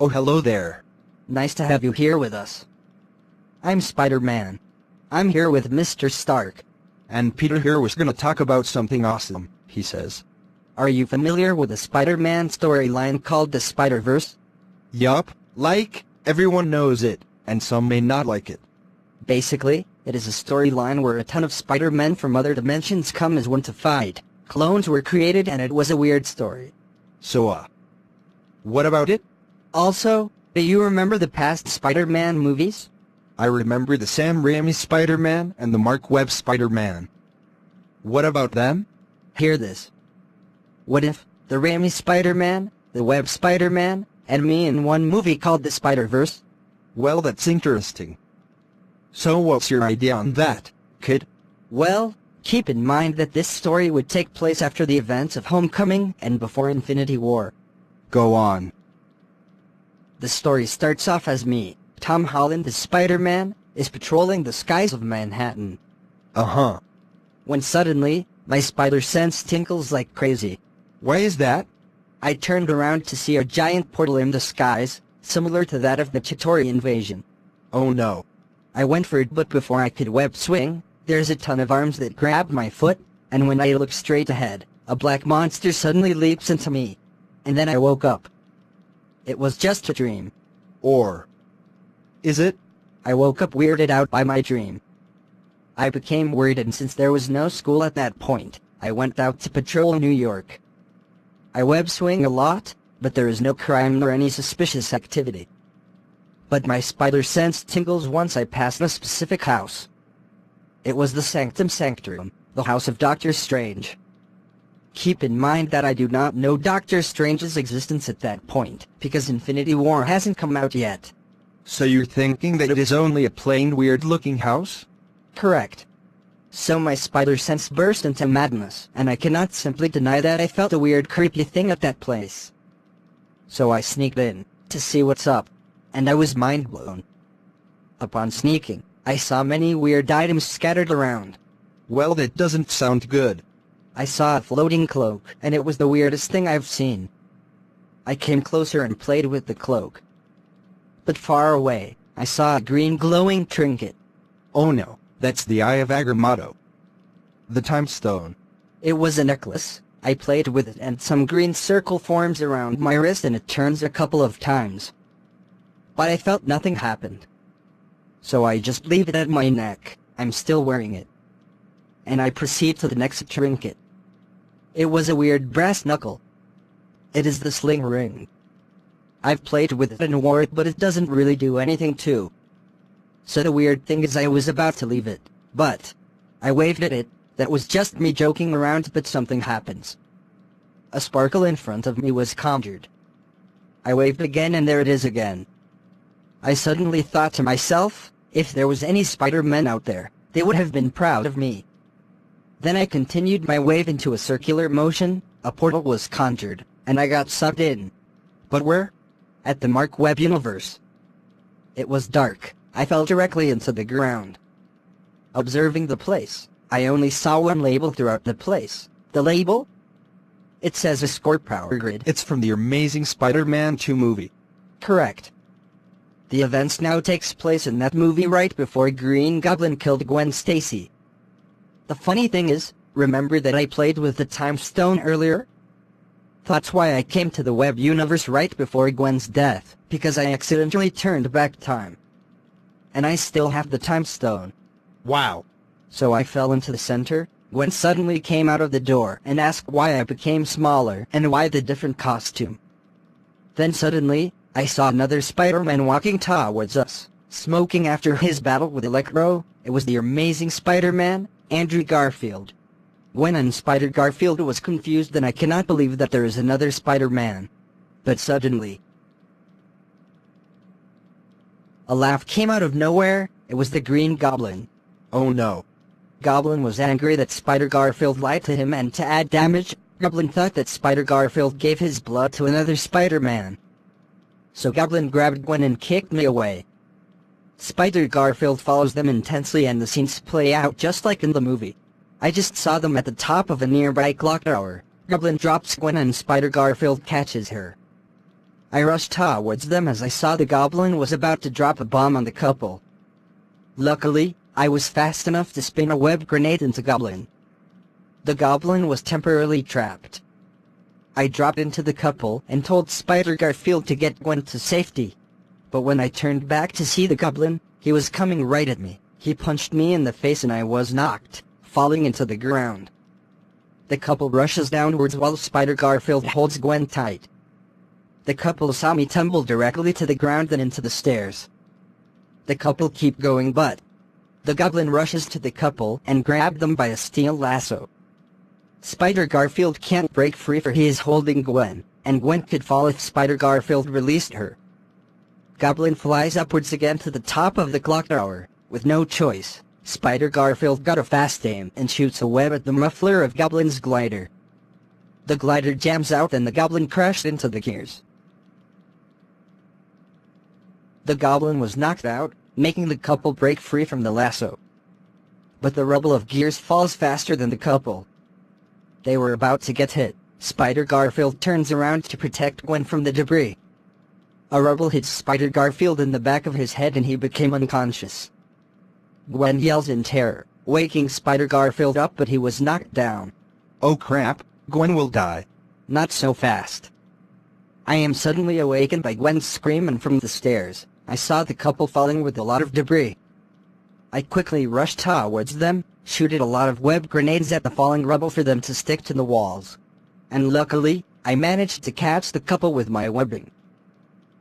Oh, hello there. Nice to have you here with us. I'm Spider-Man. I'm here with Mr. Stark. And Peter here was gonna talk about something awesome, he says. Are you familiar with the Spider-Man storyline called the Spider-Verse? Yup, like, everyone knows it, and some may not like it. Basically, it is a storyline where a ton of Spider-Men from other dimensions come as one to fight. Clones were created and it was a weird story. So, what about it? Also, do you remember the past Spider-Man movies? I remember the Sam Raimi Spider-Man and the Mark Webb Spider-Man. What about them? Hear this. What if the Raimi Spider-Man, the Webb Spider-Man, and me in one movie called the Spider-Verse? Well, that's interesting. So what's your idea on that, kid? Well, keep in mind that this story would take place after the events of Homecoming and before Infinity War. Go on. The story starts off as me, Tom Holland as Spider-Man, is patrolling the skies of Manhattan. Uh-huh. When suddenly, my spider sense tingles like crazy. Why is that? I turned around to see a giant portal in the skies, similar to that of the Chitauri invasion. Oh no. I went for it, but before I could web swing, there's a ton of arms that grabbed my foot, and when I look straight ahead, a black monster suddenly leaps into me. And then I woke up. It was just a dream. Or is it? I woke up weirded out by my dream. I became worried, and since there was no school at that point, I went out to patrol New York. I web swing a lot, but there is no crime nor any suspicious activity. But my spider sense tingles once I pass a specific house. It was the Sanctum Sanctorum, the house of Doctor Strange. Keep in mind that I do not know Doctor Strange's existence at that point, because Infinity War hasn't come out yet. So you're thinking that it is only a plain weird-looking house? Correct. So my spider sense burst into madness, and I cannot simply deny that I felt a weird creepy thing at that place. So I sneaked in, to see what's up, and I was mind blown. Upon sneaking, I saw many weird items scattered around. Well, that doesn't sound good. I saw a floating cloak, and it was the weirdest thing I've seen. I came closer and played with the cloak. But far away, I saw a green glowing trinket. Oh no. That's the Eye of Agamotto. The Time Stone. It was a necklace. I played with it and some green circle forms around my wrist and it turns a couple of times. But I felt nothing happened. So I just leave it at my neck. I'm still wearing it. And I proceed to the next trinket. It was a weird brass knuckle. It is the sling ring. I've played with it and wore it, but it doesn't really do anything too. So the weird thing is I was about to leave it, but I waved at it. That was just me joking around, but something happens. A sparkle in front of me was conjured. I waved again and there it is again. I suddenly thought to myself, if there was any Spider-Men out there, they would have been proud of me. Then I continued my wave into a circular motion, a portal was conjured, and I got sucked in. But where? At the Mark Webb universe. It was dark. I fell directly into the ground. Observing the place, I only saw one label throughout the place. The label? It says Escort Power Grid. It's from the Amazing Spider-Man 2 movie. Correct. The events now takes place in that movie right before Green Goblin killed Gwen Stacy. The funny thing is, remember that I played with the Time Stone earlier? That's why I came to the Webb universe right before Gwen's death, because I accidentally turned back time. And I still have the Time Stone. Wow. So I fell into the center. Gwen suddenly came out of the door and asked why I became smaller and why the different costume. Then suddenly, I saw another Spider-Man walking towards us, smoking after his battle with Electro. It was the Amazing Spider-Man, Andrew Garfield. Gwen and Spider Garfield was confused, and I cannot believe that there is another Spider-Man. But suddenly, a laugh came out of nowhere. It was the Green Goblin. Oh no. Goblin was angry that Spider Garfield lied to him, and to add damage, Goblin thought that Spider Garfield gave his blood to another Spider-Man. So Goblin grabbed Gwen and kicked me away. Spider Garfield follows them intensely and the scenes play out just like in the movie. I just saw them at the top of a nearby clock tower. Goblin drops Gwen and Spider Garfield catches her. I rushed towards them as I saw the goblin was about to drop a bomb on the couple. Luckily, I was fast enough to spin a web grenade into Goblin. The goblin was temporarily trapped. I dropped into the couple and told Spider Garfield to get Gwen to safety. But when I turned back to see the goblin, he was coming right at me. He punched me in the face and I was knocked, falling into the ground. The couple rushes downwards while Spider Garfield holds Gwen tight. The couple saw me tumble directly to the ground and into the stairs. The couple keep going but the goblin rushes to the couple and grabbed them by a steel lasso. Spider Garfield can't break free for he is holding Gwen, and Gwen could fall if Spider Garfield released her. Goblin flies upwards again to the top of the clock tower. With no choice, Spider Garfield got a fast aim and shoots a web at the muffler of Goblin's glider. The glider jams out and the goblin crashed into the gears. The goblin was knocked out, making the couple break free from the lasso. But the rubble of gears falls faster than the couple. They were about to get hit. Spider Garfield turns around to protect Gwen from the debris. A rubble hits Spider Garfield in the back of his head and he became unconscious. Gwen yells in terror, waking Spider Garfield up but he was knocked down. Oh crap, Gwen will die. Not so fast. I am suddenly awakened by Gwen's scream and from the stairs, I saw the couple falling with a lot of debris. I quickly rushed towards them, shooted a lot of web grenades at the falling rubble for them to stick to the walls. And luckily, I managed to catch the couple with my webbing.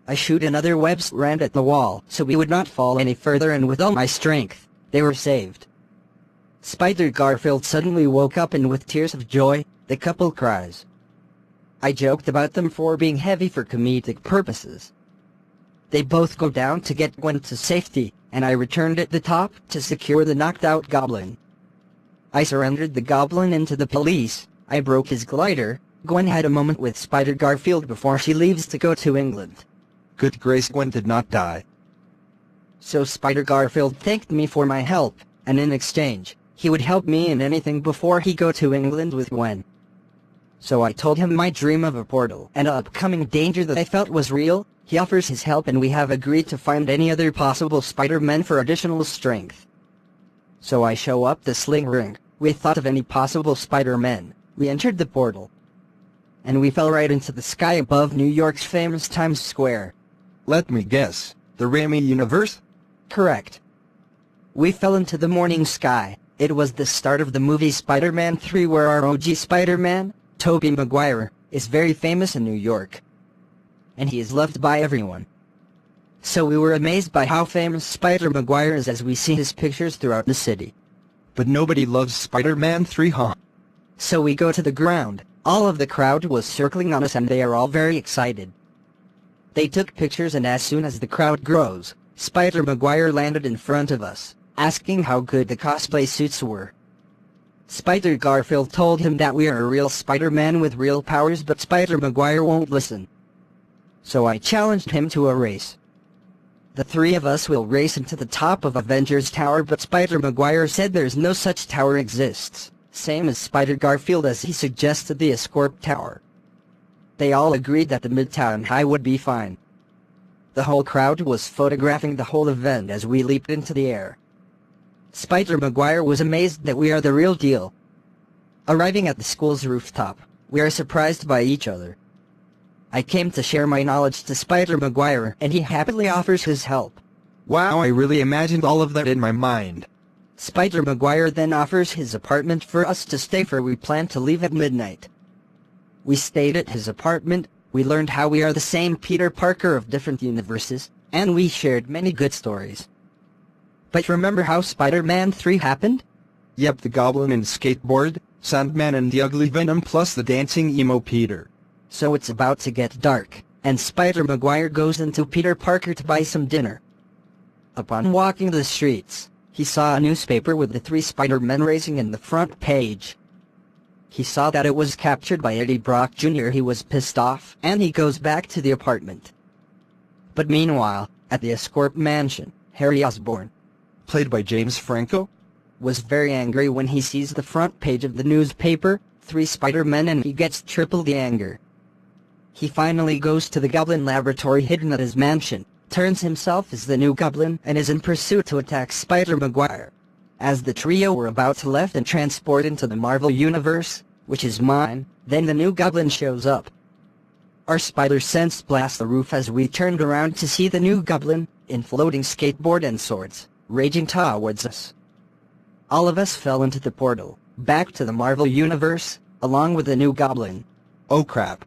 I shoot another web strand at the wall so we would not fall any further and with all my strength, they were saved. Spider Garfield suddenly woke up and with tears of joy, the couple cries. I joked about them for being heavy for comedic purposes. They both go down to get Gwen to safety, and I returned at the top to secure the knocked-out goblin. I surrendered the goblin into the police, I broke his glider, Gwen had a moment with Spider Garfield before she leaves to go to England. Good grace, Gwen did not die. So Spider Garfield thanked me for my help, and in exchange, he would help me in anything before he go to England with Gwen. So I told him my dream of a portal and an upcoming danger that I felt was real. He offers his help and we have agreed to find any other possible Spider-Men for additional strength. So I show up the sling ring. We thought of any possible Spider-Men. We entered the portal. And we fell right into the sky above New York's famous Times Square. Let me guess, the Raimi universe? Correct. We fell into the morning sky. It was the start of the movie Spider-Man 3 where our OG Spider-Man, Tobey Maguire, is very famous in New York. And he is loved by everyone. So we were amazed by how famous Spider Maguire is as we see his pictures throughout the city. But nobody loves Spider-Man 3, huh? So we go to the ground. All of the crowd was circling on us and they are all very excited. They took pictures and as soon as the crowd grows, Spider Maguire landed in front of us, asking how good the cosplay suits were. Spider Garfield told him that we are a real Spider-Man with real powers but Spider Maguire won't listen. So I challenged him to a race. The three of us will race into the top of Avengers Tower but Spider Maguire said there's no such tower exists, same as Spider Garfield as he suggested the Escorp Tower. They all agreed that the Midtown High would be fine. The whole crowd was photographing the whole event as we leaped into the air. Spider Maguire was amazed that we are the real deal. Arriving at the school's rooftop, we are surprised by each other. I came to share my knowledge to Spider Maguire and he happily offers his help. Wow, I really imagined all of that in my mind. Spider Maguire then offers his apartment for us to stay for we plan to leave at midnight. We stayed at his apartment, we learned how we are the same Peter Parker of different universes, and we shared many good stories. But remember how Spider-Man 3 happened? Yep, the Goblin and Skateboard, Sandman and the Ugly Venom plus the dancing emo Peter. So it's about to get dark, and Spider Maguire goes into Peter Parker to buy some dinner. Upon walking the streets, he saw a newspaper with the 3 Spider-Men racing in the front page. He saw that it was captured by Eddie Brock Jr. He was pissed off, and he goes back to the apartment. But meanwhile, at the Escorp mansion, Harry Osborn, played by James Franco, was very angry when he sees the front page of the newspaper, 3 Spider-Men and he gets triple the anger. He finally goes to the Goblin laboratory hidden at his mansion, turns himself as the new Goblin, and is in pursuit to attack Tobey Maguire. As the trio were about to left and transport into the Marvel Universe, which is mine, then the new Goblin shows up. Our spider sense blasts the roof as we turned around to see the new Goblin, in floating skateboard and swords, raging towards us. All of us fell into the portal, back to the Marvel Universe, along with the new Goblin. Oh crap.